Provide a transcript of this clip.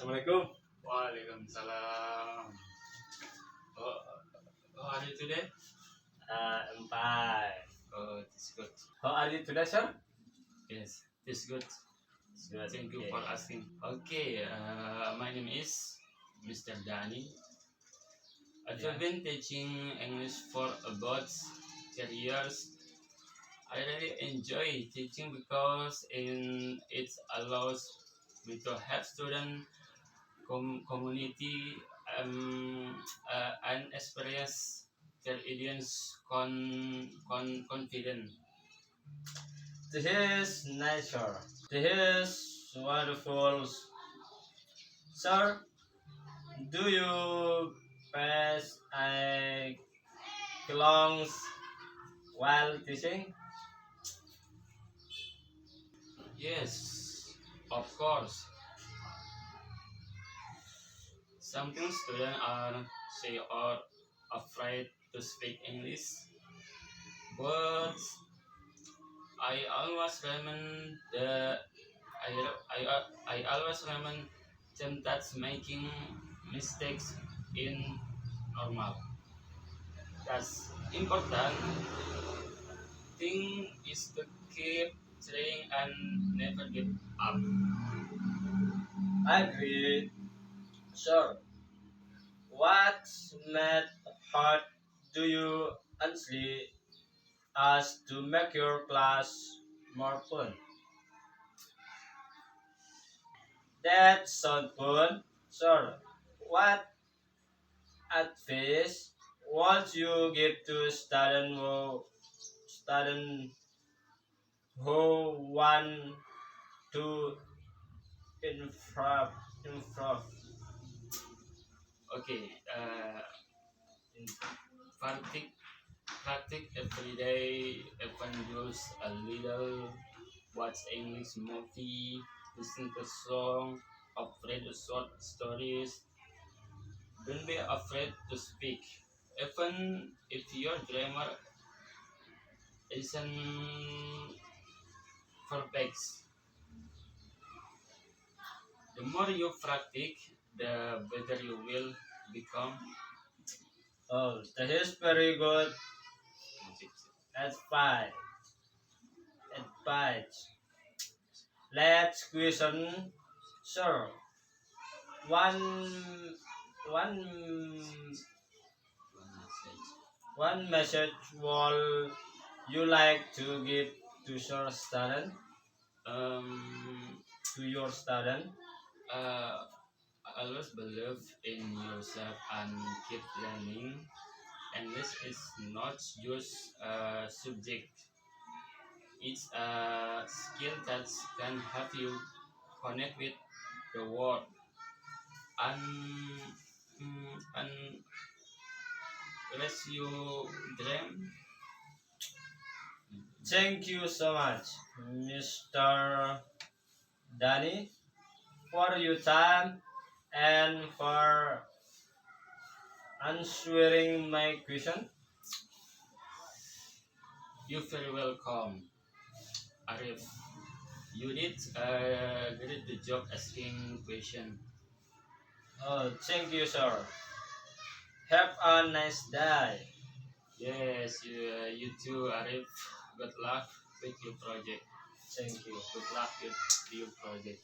Assalamualaikum. Waalaikumsalam. Oh, how are you today? I'm fine. Oh, it's good. How are you today, sir? Yes, it's good. Good. Thank you Okay. for asking. Okay, my name is Mr. Dani. I've Yeah. been teaching English for about 10 years. I really enjoy teaching because it allows me to help student community and experience their audience confident. This is nice, sir. This is wonderful. Sir, do you pass a clowns while teaching? Yes, of course. Sometimes students are shy or afraid to speak English, but I always remind the I always remind them that making mistakes in normal. That's important. Thing is to keep trying and never give up. Agreed. Sir, what method do you honestly ask to make your class more fun? That sounds good. Sir, what advice would you give to student who want to improve improve Okay, practice practice every day. Even use a little. Watch English movie. Listen to song. Read short stories. Don't be afraid to speak. Even if your grammar isn't perfect, the more you practice, the better you will become. Oh, that is very good advice. Advice. Let's question. Sir, one one one message will you like to give to your student Um, to your student? uh, always believe in yourself and keep learning. English is not just a subject; it's a skill that can help you connect with the world and and let you dream. Thank you so much, Mr. Danny, for your time and for answering my question. You're very welcome, Arif. You did did the job asking question. Oh, thank you, sir. Have a nice day. Yes, you too, Arif. Good luck with your project. Thank you. Good luck with your project.